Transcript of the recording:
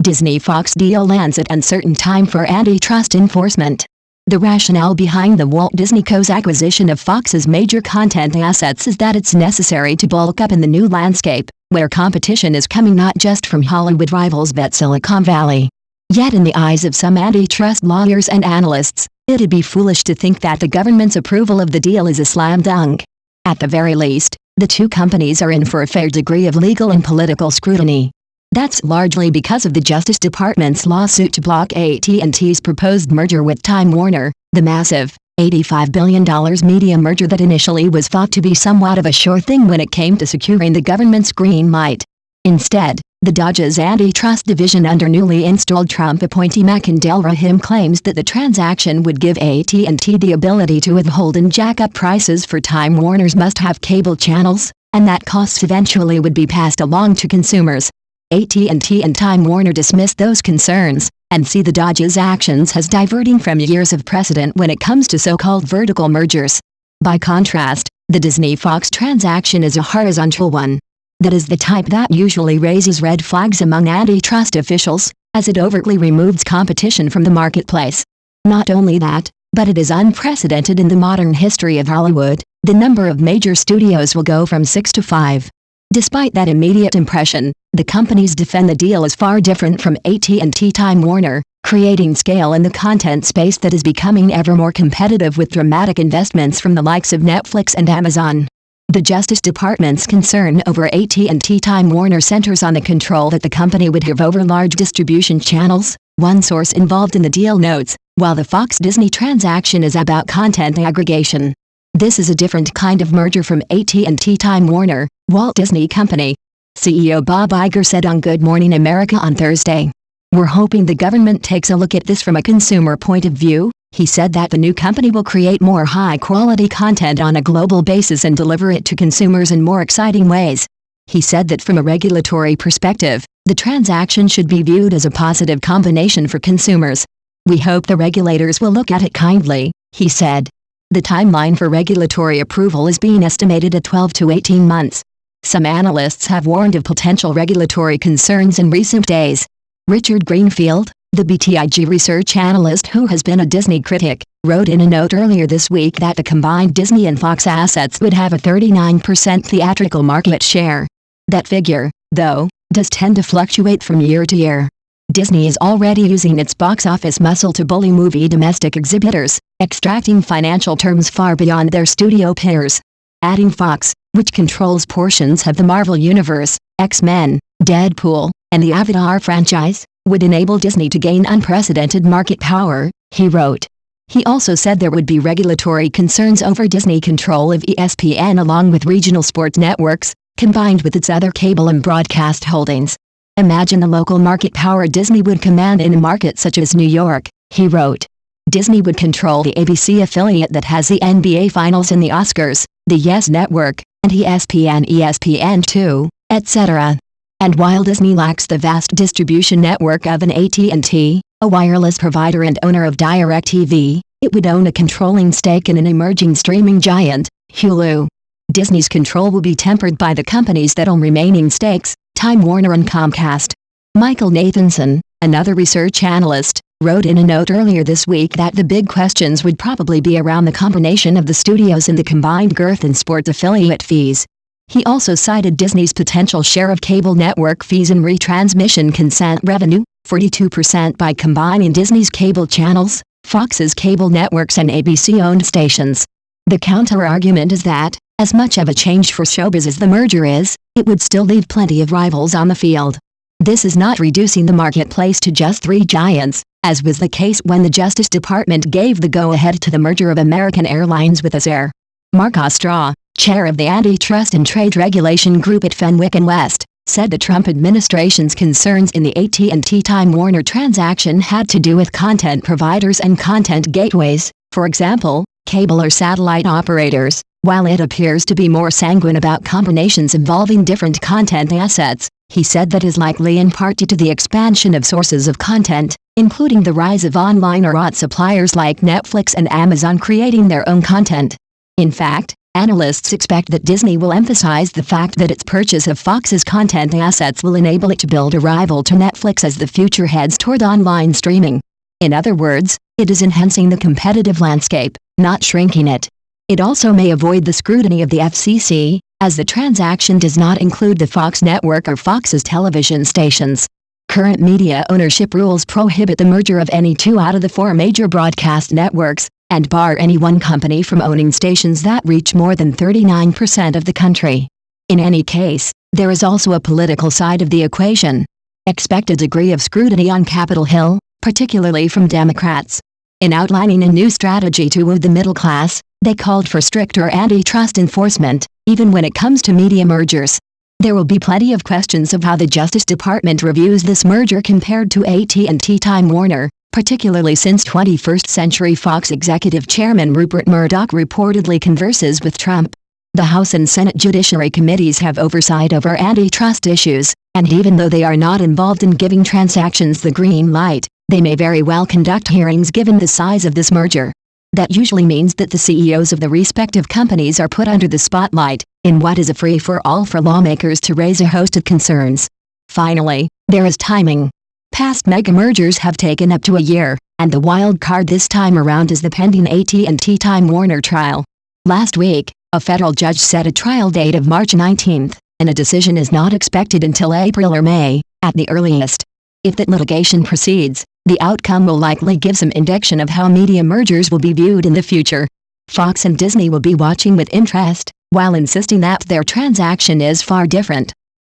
Disney-Fox deal lands at uncertain time for antitrust enforcement. The rationale behind the Walt Disney Co.'s acquisition of Fox's major content assets is that it's necessary to bulk up in the new landscape, where competition is coming not just from Hollywood rivals but Silicon Valley. Yet in the eyes of some antitrust lawyers and analysts, it'd be foolish to think that the government's approval of the deal is a slam dunk. At the very least, the two companies are in for a fair degree of legal and political scrutiny. That's largely because of the Justice Department's lawsuit to block AT&T's proposed merger with Time Warner, the massive, $85 billion media merger that initially was thought to be somewhat of a sure thing when it came to securing the government's green light. Instead, the DOJ's antitrust division under newly installed Trump appointee McIntyre claims that the transaction would give AT&T the ability to withhold and jack up prices for Time Warner's must-have cable channels, and that costs eventually would be passed along to consumers. AT&T and Time Warner dismiss those concerns, and see the DOJ's actions as diverting from years of precedent when it comes to so-called vertical mergers. By contrast, the Disney-Fox transaction is a horizontal one. That is the type that usually raises red flags among antitrust officials, as it overtly removes competition from the marketplace. Not only that, but it is unprecedented in the modern history of Hollywood. The number of major studios will go from 6 to 5. Despite that immediate impression, the companies defend the deal as far different from AT&T Time Warner, creating scale in the content space that is becoming ever more competitive with dramatic investments from the likes of Netflix and Amazon. The Justice Department's concern over AT&T Time Warner centers on the control that the company would have over large distribution channels, one source involved in the deal notes, while the Fox-Disney transaction is about content aggregation. This is a different kind of merger from AT&T Time Warner, Walt Disney Company. CEO Bob Iger said on Good Morning America on Thursday. "We're hoping the government takes a look at this from a consumer point of view." He said that the new company will create more high-quality content on a global basis and deliver it to consumers in more exciting ways. He said that from a regulatory perspective, the transaction should be viewed as a positive combination for consumers. "We hope the regulators will look at it kindly," he said. The timeline for regulatory approval is being estimated at 12 to 18 months. Some analysts have warned of potential regulatory concerns in recent days. Richard Greenfield, the BTIG research analyst who has been a Disney critic, wrote in a note earlier this week that the combined Disney and Fox assets would have a 39% theatrical market share. That figure, though, does tend to fluctuate from year to year. Disney is already using its box office muscle to bully movie domestic exhibitors, extracting financial terms far beyond their studio peers. Adding Fox, which controls portions of the Marvel Universe, X-Men, Deadpool, and the Avatar franchise, would enable Disney to gain unprecedented market power, he wrote. He also said there would be regulatory concerns over Disney control of ESPN along with regional sports networks, combined with its other cable and broadcast holdings. "Imagine the local market power Disney would command in a market such as New York," he wrote. Disney would control the ABC affiliate that has the NBA Finals and the Oscars, the Yes Network, and ESPN2, etc. And while Disney lacks the vast distribution network of an AT&T, a wireless provider and owner of DirecTV, it would own a controlling stake in an emerging streaming giant, Hulu. Disney's control will be tempered by the companies that own remaining stakes, Time Warner and Comcast. Michael Nathanson, another research analyst, wrote in a note earlier this week that the big questions would probably be around the combination of the studios and the combined girth and sports affiliate fees. He also cited Disney's potential share of cable network fees and retransmission consent revenue, 42% by combining Disney's cable channels, Fox's cable networks and ABC-owned stations. The counter-argument is that, as much of a change for showbiz as the merger is, it would still leave plenty of rivals on the field. This is not reducing the marketplace to just three giants, as was the case when the Justice Department gave the go-ahead to the merger of American Airlines with Air. Mark Ostrow, chair of the Antitrust and Trade Regulation Group at Fenwick & West, said the Trump administration's concerns in the AT&T Time Warner transaction had to do with content providers and content gateways, for example, cable or satellite operators, while it appears to be more sanguine about combinations involving different content assets. He said that is likely in part due to the expansion of sources of content, including the rise of online or OTT suppliers like Netflix and Amazon creating their own content. In fact, Analysts expect that Disney will emphasize the fact that its purchase of Fox's content assets will enable it to build a rival to Netflix as the future heads toward online streaming. In other words, it is enhancing the competitive landscape, not shrinking it. It also may avoid the scrutiny of the FCC, as the transaction does not include the Fox network or Fox's television stations. Current media ownership rules prohibit the merger of any two out of the four major broadcast networks, and bar any one company from owning stations that reach more than 39% of the country. In any case, there is also a political side of the equation. Expect a degree of scrutiny on Capitol Hill, particularly from Democrats. In outlining a new strategy to woo the middle class, they called for stricter antitrust enforcement, even when it comes to media mergers. There will be plenty of questions of how the Justice Department reviews this merger compared to AT&T Time Warner, particularly since 21st Century Fox Executive Chairman Rupert Murdoch reportedly converses with Trump. The House and Senate Judiciary Committees have oversight over antitrust issues, and even though they are not involved in giving transactions the green light, they may very well conduct hearings given the size of this merger. That usually means that the CEOs of the respective companies are put under the spotlight, in what is a free-for-all for lawmakers to raise a host of concerns. Finally, there is timing. Past mega mergers have taken up to a year, and the wild card this time around is the pending AT&T Time Warner trial. Last week, a federal judge set a trial date of March 19, and a decision is not expected until April or May, at the earliest. If that litigation proceeds, the outcome will likely give some indication of how media mergers will be viewed in the future. Fox and Disney will be watching with interest, while insisting that their transaction is far different.